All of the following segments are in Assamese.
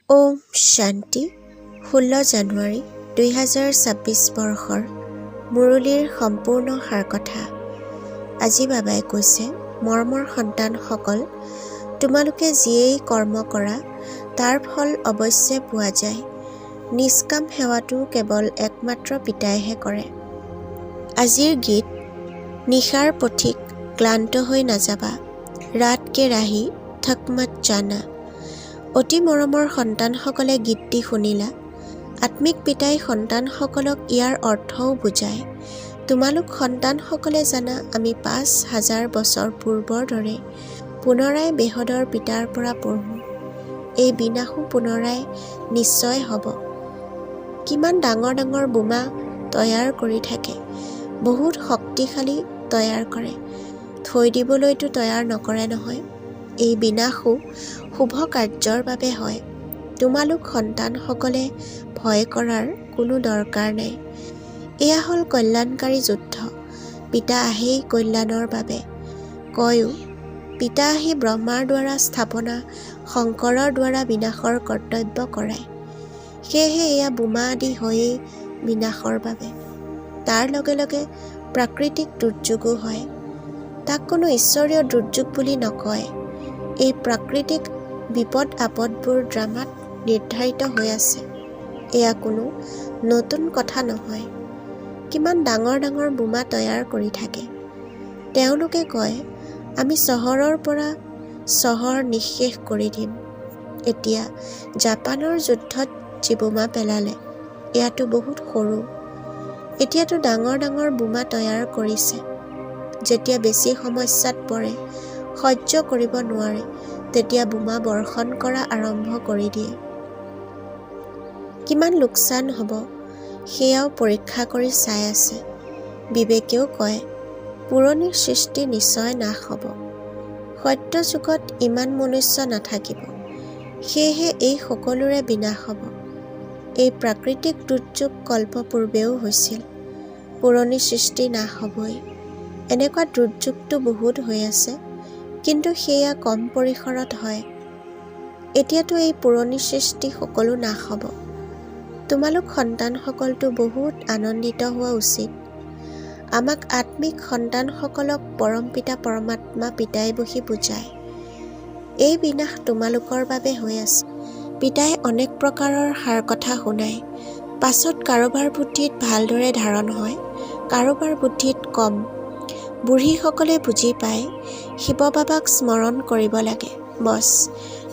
ওম শান্তি। 16 জানুৱাৰী 2026 বৰ্ষৰ মুৰলীৰ সম্পূৰ্ণ সাৰকথা। আজি বাবাই কৈছে, মৰমৰ সন্তানসকল, তোমালোকে যিয়েই কৰ্ম কৰা তাৰ ফল অৱশ্যে পোৱা যায়। নিষ্কাম সেৱাটো কেৱল একমাত্ৰ পিতাইহে কৰে। আজিৰ গীত। নিশাৰ পথিক, ক্লান্ত হৈ নাযাবা, ৰাত কে ৰাহি থকমত জানা। অতি মৰমৰ সন্তানসকলে গীতটি শুনিলা। আত্মিক পিতাই সন্তানসকলক ইয়াৰ অৰ্থও বুজায়। তোমালোক সন্তানসকলে জানা, আমি 5000 বছৰ পূৰ্বৰ দৰে পুনৰাই বেহদৰ পিতাৰ পৰা পঢ়োঁ। এই বিনাশো পুনৰাই নিশ্চয় হ'ব। কিমান ডাঙৰ ডাঙৰ বোমা তৈয়াৰ কৰি থাকে, বহুত শক্তিশালী তৈয়াৰ কৰে, থৈ দিবলৈতো তৈয়াৰ নকৰে নহয়। এই বিনাশো শুভ কাৰ্যৰ বাবে হয়। তোমালোক সন্তানসকলে ভয় কৰাৰ কোনো দৰকাৰ নাই। এয়া হ'ল কল্যাণকাৰী যুদ্ধ। পিতা আহেই কল্যাণৰ বাবে। কয়ো, পিতা আহি ব্ৰহ্মাৰ দ্বাৰা স্থাপনা, শংকৰৰ দ্বাৰা বিনাশৰ কৰ্তব্য কৰায়। সেয়েহে এয়া বোমা আদি হয়েই বিনাশৰ বাবে। তাৰ লগে লগে প্ৰাকৃতিক দুৰ্যোগো হয়। তাক কোনো ঈশ্বৰীয় দুৰ্যোগ বুলি নকয়। এই প্ৰাকৃতিক বিপদ আপদবোৰ ড্ৰামাত নিৰ্ধাৰিত হৈ আছে। এয়া কোনো নতুন কথা নহয়। কিমান ডাঙৰ ডাঙৰ বোমা তৈয়াৰ কৰি থাকে। তেওঁলোকে কয়, আমি চহৰৰ পৰা চহৰ নিঃশেষ কৰি দিম। এতিয়া জাপানৰ যুদ্ধত যি বোমা পেলালে, এয়াতো বহুত সৰু। এতিয়াতো ডাঙৰ ডাঙৰ বোমা তৈয়াৰ কৰিছে। যেতিয়া বেছি সমস্যাত পৰে, সহ্য কৰিব নোৱাৰে, তেতিয়া বোমা বৰ্ষণ কৰা আৰম্ভ কৰি দিয়ে। কিমান লোকচান হ'ব, সেয়াও পৰীক্ষা কৰি চাই আছে। বিবেকেও কয়, পুৰণি সৃষ্টি নিশ্চয় নাশ হ'ব। সত্য যুগত ইমান মনুষ্য নাথাকিব। সেয়েহে এই সকলোৰে বিনাশ হ'ব। এই প্ৰাকৃতিক দুৰ্যোগ কল্পপূৰ্বেও হৈছিল। পুৰণি সৃষ্টি নাশ হ'বই। এনেকুৱা দুৰ্যোগটো বহুত হৈ আছে, কিন্তু সেয়া কম পৰিসৰত হয়। এতিয়াতো এই পুৰণি সৃষ্টি সকলো নাশ হ'ব। তোমালোক সন্তানসকলতো বহুত আনন্দিত হোৱা উচিত। আমাক আত্মিক সন্তানসকলক পৰম পিতা পৰমাত্মা পিতাই বহি বুজায়। এই বিনাশ তোমালোকৰ বাবে হৈ আছে। পিতাই অনেক প্ৰকাৰৰ সাৰ কথা শুনায়। পাছত কাৰোবাৰ বুদ্ধিত ভালদৰে ধাৰণ হয়, কাৰোবাৰ বুদ্ধিত কম। বুঢ়ীসকলে বুজি পায়, শিৱ বাবাক স্মৰণ কৰিব লাগে। বছ,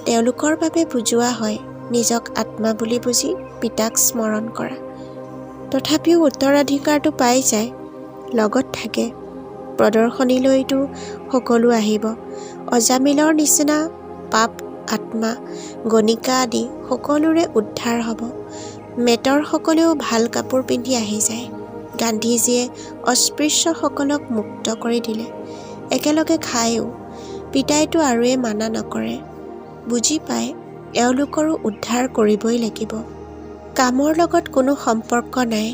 তেওঁলোকৰ বাবে বুজোৱা হয়, নিজক আত্মা বুলি বুজি পিতাক স্মৰণ কৰা। তথাপিও উত্তৰাধিকাৰটো পাই যায়, লগত থাকে। প্ৰদৰ্শনীলৈতো সকলো আহিব। অজামিলৰ নিচিনা পাপ আত্মা, গণিকা আদি সকলোৰে উদ্ধাৰ হ'ব। মেটৰসকলেও ভাল কাপোৰ পিন্ধি আহি যায়। গান্ধীজীয়ে অস্পৃশ্যসকলক মুক্ত কৰি দিলে। একেলগে খায়ো। পিতাইতো আৰুৱে মানা নকৰে। বুজি পায়, এওঁলোকৰো উদ্ধাৰ কৰিবই লাগিব। কামৰ লগত কোনো সম্পৰ্ক নাই।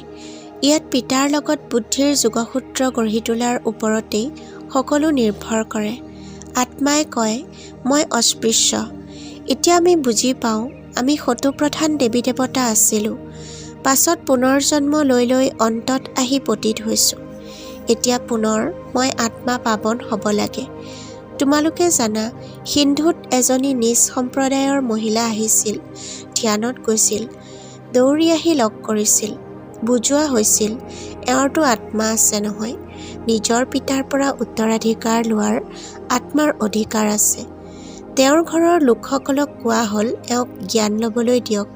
ইয়াত পিতাৰ লগত বুদ্ধিৰ যোগসূত্ৰ গঢ়ি তোলাৰ ওপৰতেই সকলো নিৰ্ভৰ কৰে। আত্মাই কয়, মই অস্পৃশ্য। এতিয়া আমি বুজি পাওঁ, আমি শত্ৰুপ্ৰধান দেৱী দেৱতা আছিলোঁ। পাছত পুনৰ্জন্ম লৈ লৈ অন্তত আহি পতিত হৈছোঁ। এতিয়া পুনৰ মই আত্মা পাৱন হ'ব লাগে। তোমালোকে জানা, সিন্ধুত এজনী নিজ সম্প্ৰদায়ৰ মহিলা আহিছিল, ধ্যানত গৈছিল, দৌৰি আহি লগ কৰিছিল। বুজোৱা হৈছিল, এওঁৰতো আত্মা আছে নহয়, নিজৰ পিতাৰ পৰা উত্তৰাধিকাৰ লোৱাৰ আত্মাৰ অধিকাৰ আছে। তেওঁৰ ঘৰৰ লোকসকলক কোৱা হ'ল, এওঁক জ্ঞান ল'বলৈ দিয়ক।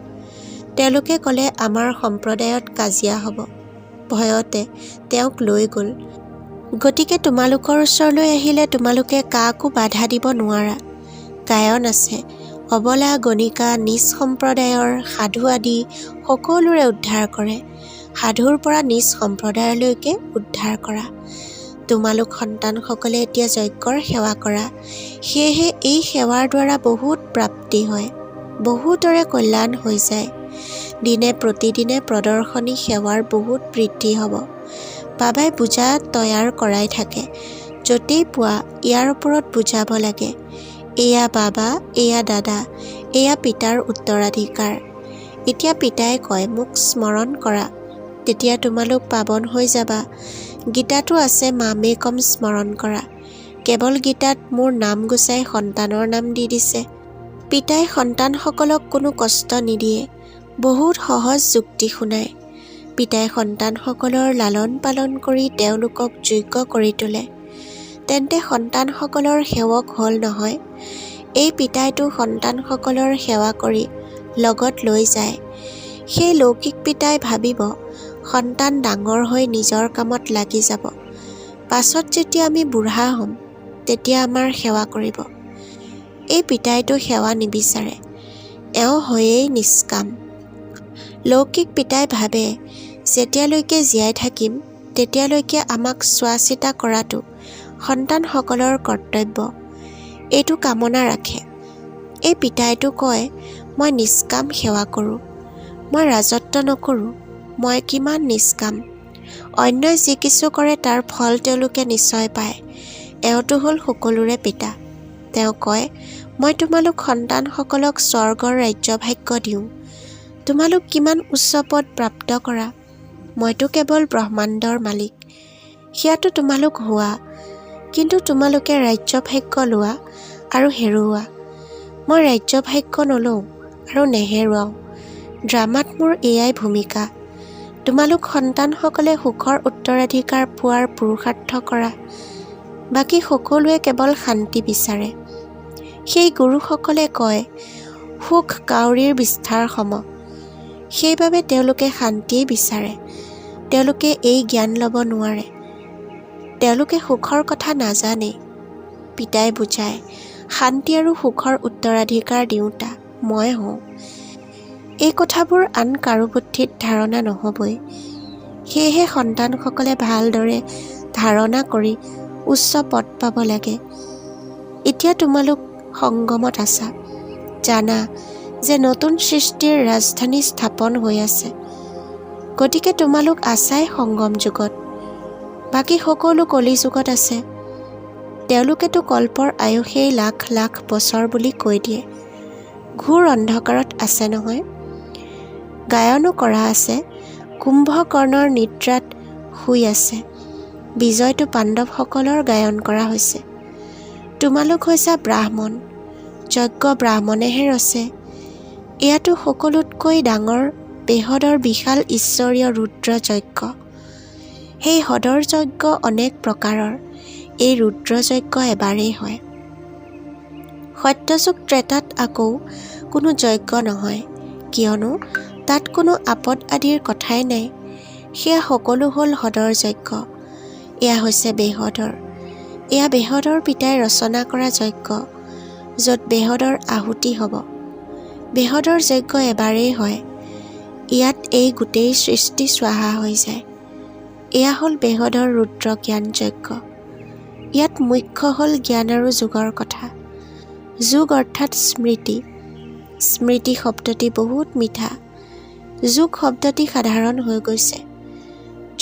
তেওঁলোকে ক'লে, আমাৰ সম্প্ৰদায়ত কাজিয়া হ'ব। ভয়তে তেওঁক লৈ গ'ল। গতিকে তোমালোকৰ ওচৰলৈ আহিলে তোমালোকে কাকো বাধা দিব নোৱাৰা। গায়ন আছে, অবলা, গণিকা, নিজ সম্প্ৰদায়ৰ সাধু আদি সকলোৰে উদ্ধাৰ কৰে। সাধুৰ পৰা নিজ সম্প্ৰদায়লৈকে উদ্ধাৰ কৰা। তোমালোক সন্তানসকলে এতিয়া যজ্ঞৰ সেৱা কৰা। সেয়েহে এই সেৱাৰ দ্বাৰা বহুত প্ৰাপ্তি হয়, বহুতৰে কল্যাণ হৈ যায়। দিনে প্ৰতিদিনে প্ৰদৰ্শনী সেৱাৰ বহুত বৃদ্ধি হ'ব। বাবাই বুজা তৈয়াৰ কৰাই থাকে। য'তেই পোৱা ইয়াৰ ওপৰত বুজাব লাগে। এয়া বাবা, এয়া দাদা, এয়া পিতাৰ উত্তৰাধিকাৰ। এতিয়া পিতাই কয়, মোক স্মৰণ কৰা, তেতিয়া তোমালোক পাৱন হৈ যাবা। গীতাতো আছে, মামেকম স্মৰণ কৰা। কেৱল গীতাত মোৰ নাম গুচাই সন্তানৰ নাম দি দিছে। পিতাই সন্তানসকলক কোনো কষ্ট নিদিয়ে, বহুত সহজ যুক্তি শুনায়। পিতাই সন্তানসকলৰ লালন পালন কৰি তেওঁলোকক যোগ্য কৰি তোলে। তেন্তে সন্তানসকলৰ সেৱক হ'ল নহয়। এই পিতাইতো সন্তানসকলৰ সেৱা কৰি লগত লৈ যায়। সেই লৌকিক পিতাই ভাবিব, সন্তান ডাঙৰ হৈ নিজৰ কামত লাগি যাব। পাছত যেতিয়া আমি বুঢ়া হ'ম, তেতিয়া আমাৰ সেৱা কৰিব। এই পিতাইতো সেৱা নিবিচাৰে, এওঁ হয়েই নিষ্কাম। লৌকিক পিতাই ভাবে, যেতিয়ালৈকে জীয়াই থাকিম তেতিয়ালৈকে আমাক চোৱা চিতা কৰাটো সন্তানসকলৰ কৰ্তব্য, এইটো কামনা ৰাখে। এই পিতাইতো কয়, মই নিষ্কাম সেৱা কৰোঁ, মই ৰাজত্ব নকৰোঁ, মই কিমান নিষ্কাম। অন্যই যি কিছু কৰে তাৰ ফল তেওঁলোকে নিশ্চয় পায়। এওঁতো হ'ল সকলোৰে পিতা। তেওঁ কয়, মই তোমালোক সন্তানসকলক স্বৰ্গৰ ৰাজ্যভাগ্য দিওঁ। তোমালোক কিমান উচ্চ পদ প্ৰাপ্ত কৰা, মইতো কেৱল ব্ৰহ্মাণ্ডৰ মালিক। সেয়াতো তোমালোক হোৱা, কিন্তু তোমালোকে ৰাজ্যভাগ্য লোৱা আৰু হেৰুওৱা। মই ৰাজ্যভাগ্য নলওঁ আৰু নেহেৰুৱাওঁ। ড্ৰামাত মোৰ এয়াই ভূমিকা। তোমালোক সন্তানসকলে সুখৰ উত্তৰাধিকাৰ পোৱাৰ পুৰুষাৰ্থ কৰা। বাকী সকলোৱে কেৱল শান্তি বিচাৰে। সেই গুৰুসকলে কয়, সুখ কাউৰীৰ বিস্তাৰ সম। সেইবাবে তেওঁলোকে শান্তিয়েই বিচাৰে। তেওঁলোকে এই জ্ঞান ল'ব নোৱাৰে। তেওঁলোকে সুখৰ কথা নাজানে। পিতাই বুজায়, শান্তি আৰু সুখৰ উত্তৰাধিকাৰ দিওঁতা মই হওঁ। এই কথাবোৰ আন কাৰো বুদ্ধিত ধাৰণা নহ'বই। সেয়েহে সন্তানসকলে ভালদৰে ধাৰণা কৰি উচ্চ পদ পাব লাগে। এতিয়া তোমালোক সংগমত আছা। জানা যে নতুন সৃষ্টিৰ ৰাজধানী স্থাপন হৈ আছে। গতিকে তোমালোক আছাই সংগম যুগত। বাকী সকলো কলি যুগত আছে। তেওঁলোকেতো কল্পৰ আয়ুসেই লাখ লাখ বছৰ বুলি কৈ দিয়ে। ঘোৰ অন্ধকাৰত আছে নহয়। গায়নো কৰা আছে, কুম্ভকৰ্ণৰ নিদ্ৰাত শুই আছে। বিজয়টো পাণ্ডৱসকলৰ গায়ন কৰা হৈছে। তোমালোক হৈছা ব্ৰাহ্মণ, যজ্ঞ ব্ৰাহ্মণেহে ৰচে। এয়াতো সকলোতকৈ ডাঙৰ বেহদৰ বিশাল ঈশ্বৰীয় ৰুদ্ৰ যজ্ঞ। সেই হদৰ যজ্ঞ অনেক প্ৰকাৰৰ, এই ৰুদ্ৰ যজ্ঞ এবাৰেই হয়। সত্যযুগ ত্ৰেতাত আকৌ কোনো যজ্ঞ নহয়, কিয়নো তাত কোনো আপদ আদিৰ কথাই নাই। সেয়া সকলো হ'ল হদৰ যজ্ঞ। এয়া হৈছে বেহদৰ। এয়া বেহদৰ পিতাই ৰচনা কৰা যজ্ঞ, য'ত বেহদৰ আহুতি হ'ব। বেহদৰ যজ্ঞ এবাৰেই হয়। ইয়াত এই গোটেই সৃষ্টি স্বাহা হৈ যায়। এয়া হ'ল বেহদৰ ৰুদ্ৰ জ্ঞান যজ্ঞ। ইয়াত মুখ্য হ'ল জ্ঞান আৰু যোগৰ কথা। যোগ অৰ্থাৎ স্মৃতি। স্মৃতি শব্দটি বহুত মিঠা। যোগ শব্দটি সাধাৰণ হৈ গৈছে।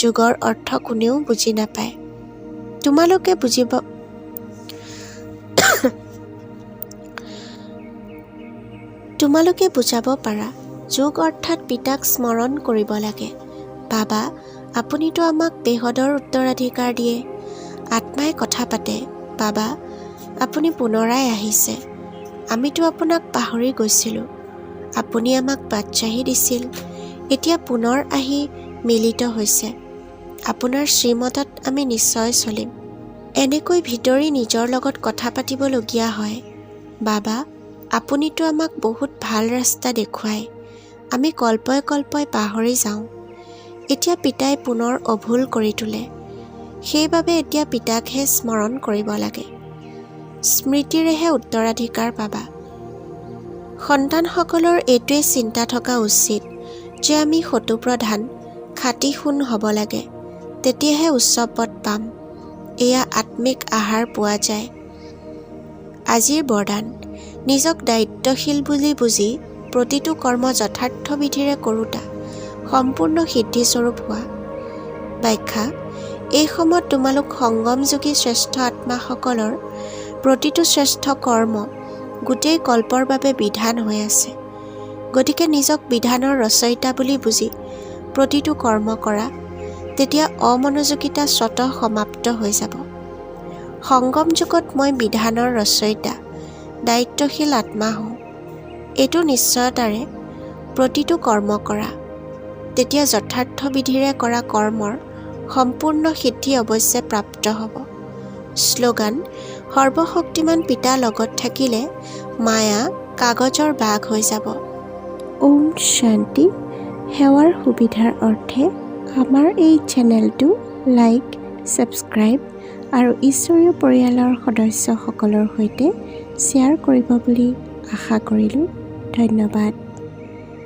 যোগৰ অৰ্থ কোনেও বুজি নাপায়। তোমালোকে বুজাব পাৰা। যোগ অৰ্থাৎ পিতাক স্মৰণ কৰিব লাগে। বাবা, আপুনিতো আমাক বেহদৰ উত্তৰাধিকাৰ দিয়ে। আত্মাই কথা পাতে, বাবা আপুনি পুনৰাই আহিছে। আমিতো আপোনাক পাহৰি গৈছিলোঁ। আপুনি আমাক বাটচাহি দিছিল, এতিয়া পুনৰ আহি মিলিত হৈছে। আপোনাৰ শ্ৰীমতত আমি নিশ্চয় চলিম। এনেকৈ ভিতৰি নিজৰ লগত কথা পাতিবলগীয়া হয়। বাবা, আপুনিতো আমাক বহুত ভাল ৰাস্তা দেখুৱায়। আমি কল্পই কল্পই পাহৰি যাওঁ। এতিয়া পিতাই পুনৰ অভুল কৰি তোলে। সেইবাবে এতিয়া পিতাকহে স্মৰণ কৰিব লাগে। স্মৃতিৰেহে উত্তৰাধিকাৰ পাবা। সন্তানসকলৰ এইটোৱে চিন্তা থকা উচিত যে আমি সতুপ্ৰধান, খাটি সোণ হ'ব লাগে, তেতিয়াহে উচ্চ পদ পাম। এয়া আত্মিক আহাৰ পোৱা যায়। আজিৰ বৰদান, নিজক দায়িত্বশীল বুলি বুজি প্ৰতিটো কৰ্ম যথাৰ্থ বিধিৰে কৰোঁতা সম্পূৰ্ণ সিদ্ধিস্বৰূপ হোৱা। ব্যাখ্যা, এই সময়ত তোমালোক সংগমযোগী শ্ৰেষ্ঠ আত্মাসকলৰ প্ৰতিটো শ্ৰেষ্ঠ কৰ্ম গোটেই কল্পৰ বাবে বিধান হৈ আছে। গতিকে নিজক বিধানৰ ৰচয়িতা বুলি বুজি প্ৰতিটো কৰ্ম কৰা, তেতিয়া অমনোযোগিতা স্বতঃ সমাপ্ত হৈ যাব। সংগম যুগত মই বিধানৰ ৰচয়িতা, দায়িত্বশীল আত্মা হওঁ, এইটো নিশ্চয়তাৰে প্ৰতিটো কৰ্ম কৰা, তেতিয়া যথাৰ্থ বিধিৰে কৰা কৰ্মৰ সম্পূৰ্ণ সিদ্ধি অৱশ্যে প্ৰাপ্ত হ'ব। শ্লোগান: সৰ্বশক্তিমান পিতা লগত থাকিলে মায়া কাগজৰ বাঘ হৈ যাব। ওম শান্তি। সেৱাৰ সুবিধাৰ অৰ্থে আমাৰ এই চেনেলটো লাইক, ছাবস্ক্ৰাইব আৰু ঈশ্বৰীয় পৰিয়ালৰ সদস্যসকলৰ সৈতে শ্বেয়াৰ কৰিব বুলি আশা কৰিলোঁ। ধন্যবাদ।